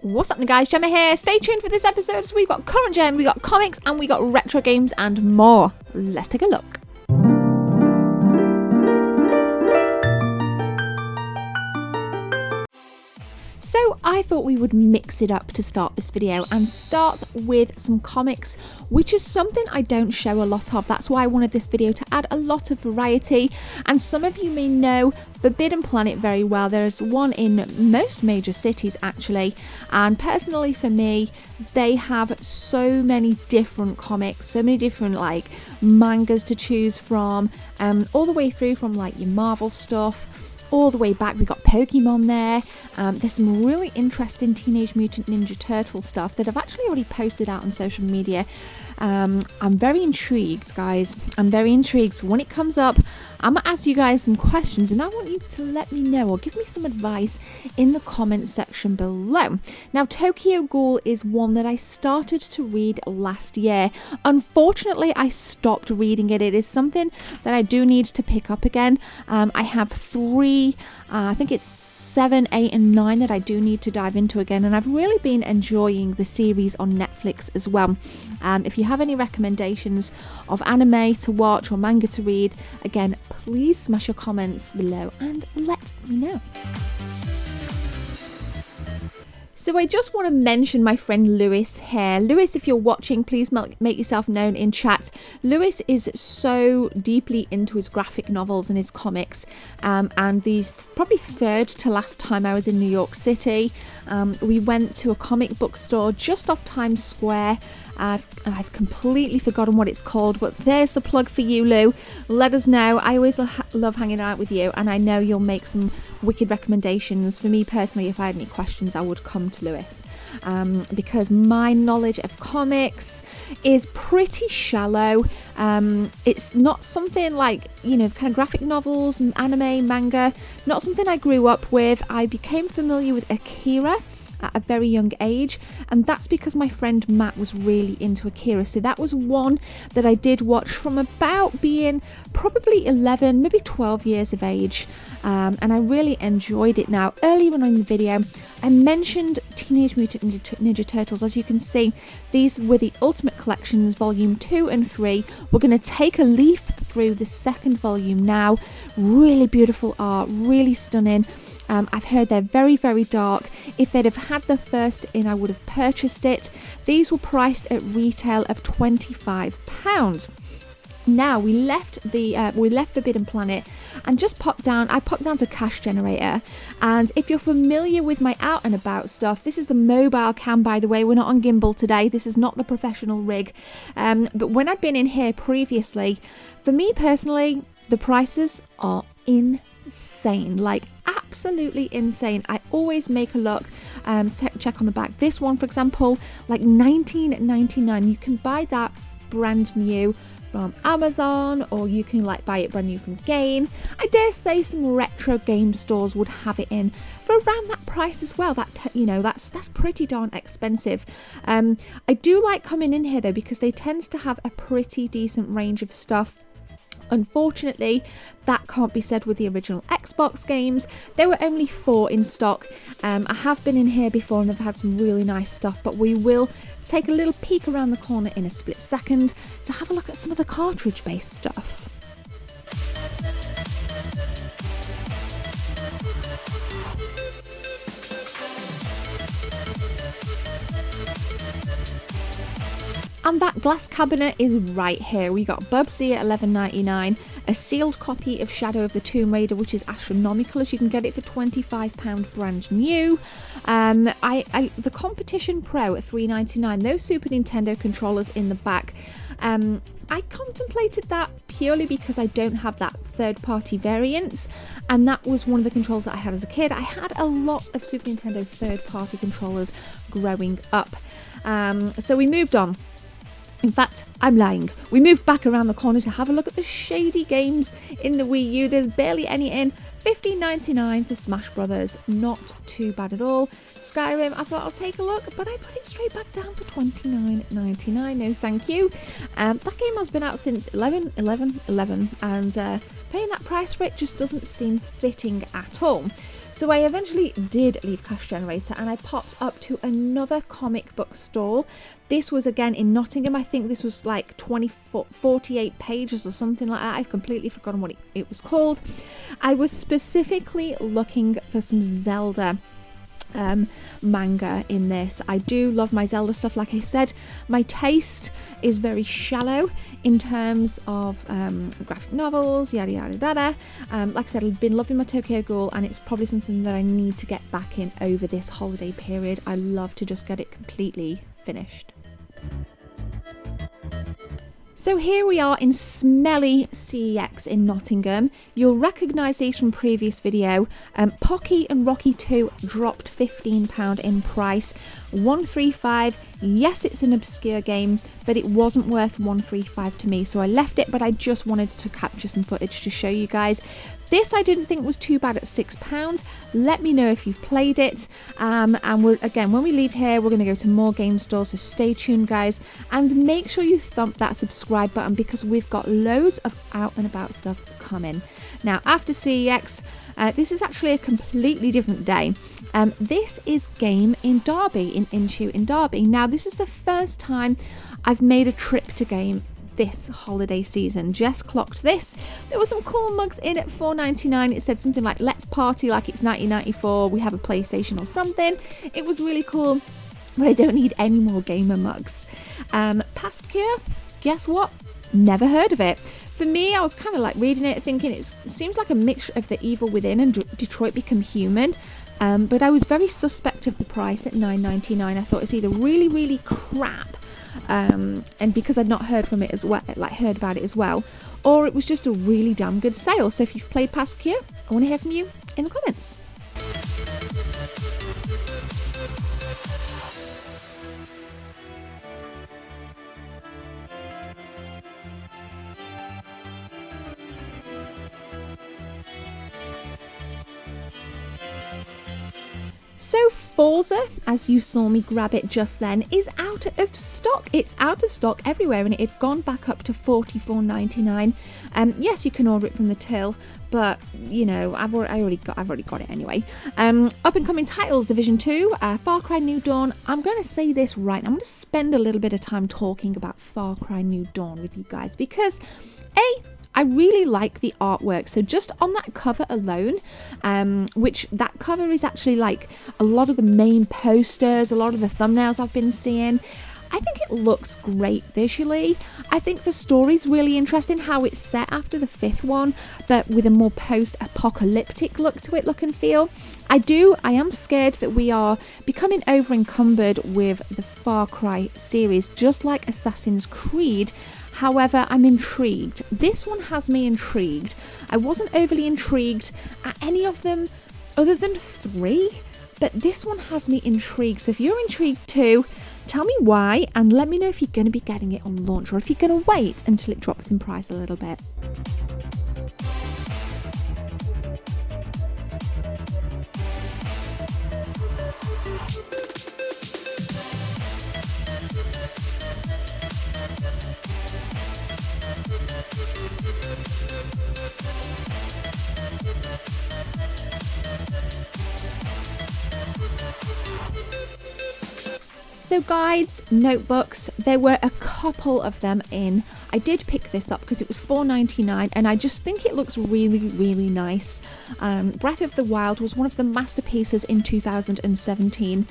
What's up guys, Gemma here. Stay tuned for this episode as we've got current gen, we got comics and we got retro games and more. Let's take a look. So I thought we would mix it up to start this video and start with some comics, which is something I don't show a lot of. That's why I wanted this video to add a lot of variety. And some of you may know Forbidden Planet very well. There's one in most major cities actually, and personally for me they have so many different comics, so many different like mangas to choose from, all the way through from like your Marvel stuff all the way back. We got Pokemon there. There's some really interesting Teenage Mutant Ninja Turtle stuff that I've actually already posted out on social media. I'm very intrigued, guys. I'm very intrigued. So when it comes up, I'm going to ask you guys some questions and I want you to let me know or give me some advice in the comment section below. Now, Tokyo Ghoul is one that I started to read last year. Unfortunately, I stopped reading it. It is something that I do need to pick up again. I have three, I think it's 7, 8 and 9 that I do need to dive into again, and I've really been enjoying the series on Netflix as well. If you have any recommendations of anime to watch or manga to read, again, please smash your comments below and let me know. So I just want to mention my friend Lewis here. Lewis, if you're watching, please make yourself known in chat. Lewis is so deeply into his graphic novels and his comics, and these probably third to last time I was in New York City. We went to a comic book store just off Times Square. I've completely forgotten what it's called, but there's the plug for you, Lou. Let us know. I always love hanging out with you, and I know you'll make some wicked recommendations. For me personally, if I had any questions, I would come to Lewis, because my knowledge of comics is pretty shallow. It's not something like, you know, kind of graphic novels, anime, manga, not something I grew up with. I became familiar with Akira at a very young age, and that's because my friend Matt was really into Akira. So that was one that I did watch from about being probably 11, maybe 12 years of age, and I really enjoyed it. Now, earlier on in the video I mentioned Teenage Mutant Ninja Turtles. As you can see, these were the Ultimate Collections volume 2 and 3. We're going to take a leaf through the second volume now. Really beautiful art, really stunning. I've heard they're very, very dark. If they'd have had the first in, I would have purchased it. These were priced at retail of £25. Now we left Forbidden Planet and just popped down. I popped down to Cash Generator, and if you're familiar with my out and about stuff, this is the mobile cam, by the way. We're not on gimbal today. This is not the professional rig. But when I'd been in here previously, for me personally, the prices are insane, like absolutely insane. I always make a look, check on the back. This one, for example, like $19.99. You can buy that brand new from Amazon, or you can like buy it brand new from Game. I dare say some retro game stores would have it in for around that price as well. That, you know, that's pretty darn expensive. I do like coming in here though, because they tend to have a pretty decent range of stuff. Unfortunately, that can't be said with the original Xbox games. There were only 4 in stock. I have been in here before and they've had some really nice stuff, but we will take a little peek around the corner in a split second to have a look at some of the cartridge-based stuff. And that glass cabinet is right here. We got Bubsy at $11.99, a sealed copy of Shadow of the Tomb Raider, which is astronomical, as you can get it for £25 brand new. The Competition Pro at $3.99. Those Super Nintendo controllers in the back. I contemplated that purely because I don't have that third-party variants, and that was one of the controls that I had as a kid. I had a lot of Super Nintendo third-party controllers growing up. So we moved on. In fact, I'm lying. We moved back around the corner to have a look at the shady games in the Wii U. There's barely any in. $15.99 for Smash Brothers. Not too bad at all. Skyrim, I thought I'll take a look, but I put it straight back down for $29.99. No, thank you. That game has been out since 11/11/11, and paying that price for it just doesn't seem fitting at all. So I eventually did leave Cash Generator and I popped up to another comic book stall. This was again in Nottingham. I think this was like 48 pages or something like that. I've completely forgotten what it was called. I was specifically looking for some Zelda manga in this. I do love my Zelda stuff. Like I said, my taste is very shallow in terms of graphic novels, yada yada yada. Like I said, I've been loving my Tokyo Ghoul, and it's probably something that I need to get back in over this holiday period. I love to just get it completely finished. So here we are in smelly CEX in Nottingham. You'll recognise these from previous video. Pocky and Rocky 2 dropped £15 in price. 135, yes, it's an obscure game, but it wasn't worth 135 to me, so I left it, but I just wanted to capture some footage to show you guys. This I didn't think was too bad at £6. Let me know if you've played it. And again, when we leave here, we're going to go to more game stores, so stay tuned, guys. And make sure you thump that subscribe button because we've got loads of out and about stuff coming. Now, after CEX, this is actually a completely different day. This is Game in Derby, in Inchew in Derby. Now, this is the first time I've made a trip to Game this holiday season. Jess clocked this. There were some cool mugs in at $4.99. It said something like "Let's party like it's 1994. We have a PlayStation" or something. It was really cool, but I don't need any more gamer mugs. Pascure, guess what? Never heard of it. For me, I was kind of like reading it thinking it seems like a mixture of The Evil Within and Detroit Become Human. But I was very suspect of the price at $9.99. I thought it's either really, really crap, and because I'd not heard from it as well, like heard about it as well, or it was just a really damn good sale. So if you've played Pascure, I want to hear from you in the comments. So Forza, as you saw me grab it just then, is out of stock. It's out of stock everywhere, and it had gone back up to $44.99. Yes, you can order it from the till, but you know, I've already got it anyway. Up and coming titles: Division 2, Far Cry New Dawn. I'm going to say this right. I'm going to spend a little bit of time talking about Far Cry New Dawn with you guys because I really like the artwork. So just on that cover alone, which that cover is actually like a lot of the main posters, a lot of the thumbnails I've been seeing, I think it looks great visually. I think the story's really interesting, how it's set after the 5th one, but with a more post-apocalyptic look to it, look and feel. I am scared that we are becoming over encumbered with the Far Cry series, just like Assassin's Creed. However, I'm intrigued. This one has me intrigued. I wasn't overly intrigued at any of them other than 3, but this one has me intrigued. So if you're intrigued too, tell me why and let me know if you're going to be getting it on launch or if you're going to wait until it drops in price a little bit. So guides, notebooks, there were a couple of them in. I did pick this up because it was $4.99 and I just think it looks really, really nice. Breath of the Wild was one of the masterpieces in 2017.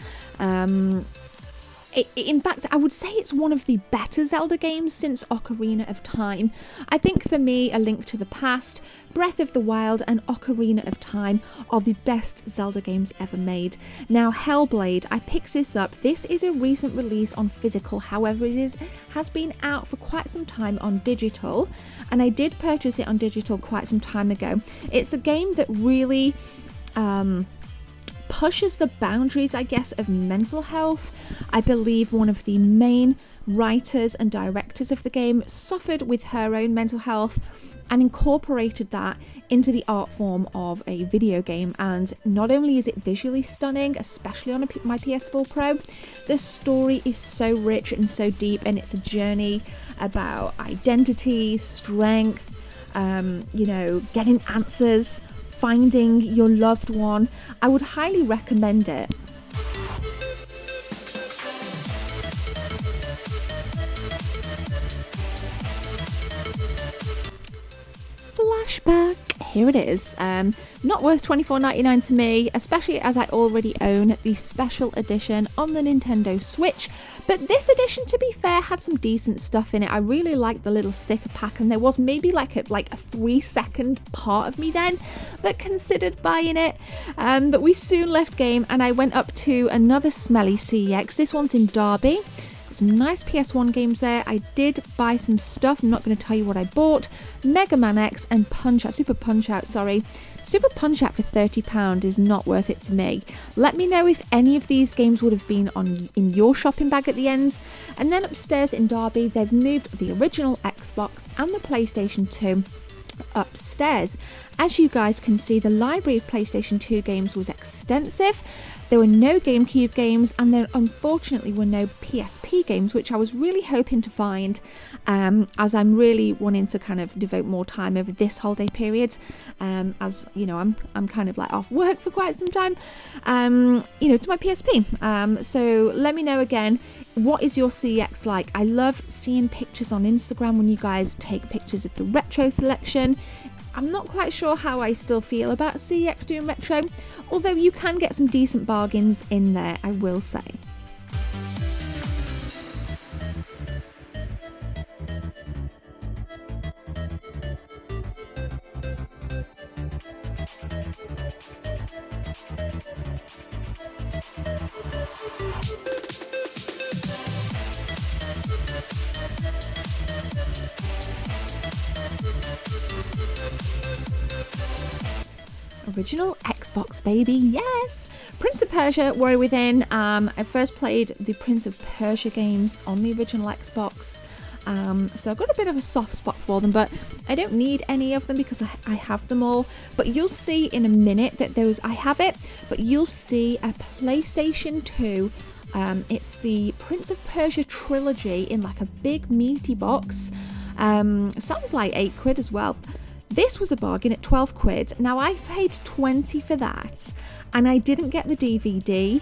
In fact, I would say it's one of the better Zelda games since Ocarina of Time. I think for me, A Link to the Past, Breath of the Wild and Ocarina of Time are the best Zelda games ever made. Now, Hellblade, I picked this up. This is a recent release on physical, however, it has been out for quite some time on digital, and I did purchase it on digital quite some time ago. It's a game that really pushes the boundaries, I guess, of mental health. I believe one of the main writers and directors of the game suffered with her own mental health and incorporated that into the art form of a video game. And not only is it visually stunning, especially on my PS4 Pro, the story is so rich and so deep, and it's a journey about identity, strength, getting answers finding your loved one, I would highly recommend it. Flashback, here it is. Not worth $24.99 to me, especially as I already own the special edition on the Nintendo Switch. But this edition, to be fair, had some decent stuff in it. I really liked the little sticker pack, and there was maybe like a 3-second part of me then that considered buying it. But we soon left game, and I went up to another smelly CEX. This one's in Derby. Some nice PS1 games there. I did buy some stuff. I'm not going to tell you what I bought. Mega Man X and Super Punch-Out for £30 is not worth it to me. Let me know if any of these games would have been in your shopping bag at the ends. And then upstairs in Derby, they've moved the original Xbox and the PlayStation 2 upstairs. As you guys can see, the library of PlayStation 2 games was extensive. There were no GameCube games, and there unfortunately were no PSP games, which I was really hoping to find, as I'm really wanting to kind of devote more time over this holiday period, as you know, I'm kind of like off work for quite some time, to my PSP. So let me know again, what is your CEX like? I love seeing pictures on Instagram when you guys take pictures of the retro selection. I'm not quite sure how I still feel about CEX doing retro, although you can get some decent bargains in there, I will say. Original Xbox, baby, yes! Prince of Persia, Warrior Within. I first played the Prince of Persia games on the original Xbox, so I've got a bit of a soft spot for them, but I don't need any of them because I have them all. But you'll see in a minute that I have it, but you'll see a PlayStation 2. It's the Prince of Persia trilogy in like a big meaty box. Sounds like £8 as well. This was a bargain at £12. Now I paid 20 for that, and I didn't get the DVD,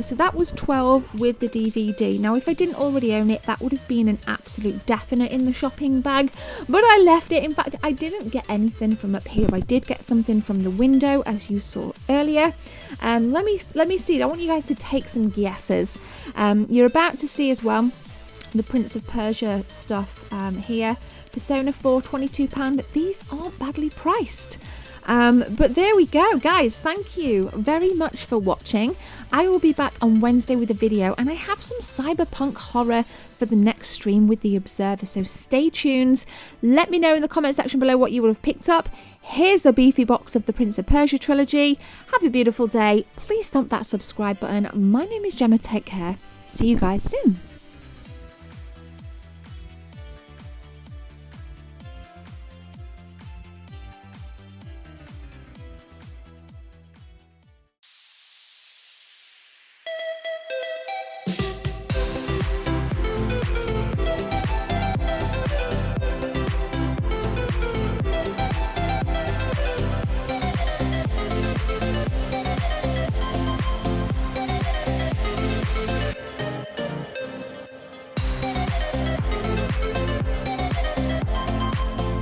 so that was 12 with the DVD. Now if I didn't already own it, that would have been an absolute definite in the shopping bag, but I left it. In fact, I didn't get anything from up here. I did get something from the window, as you saw earlier. Let me see. I want you guys to take some guesses. You're about to see as well the Prince of Persia stuff here. Persona 4, £22. These aren't badly priced. But there we go, guys. Thank you very much for watching. I will be back on Wednesday with a video, and I have some cyberpunk horror for the next stream with The Observer, so stay tuned. Let me know in the comment section below what you would have picked up. Here's the beefy box of the Prince of Persia trilogy. Have a beautiful day. Please stomp that subscribe button. My name is Gemma. Take care. See you guys soon.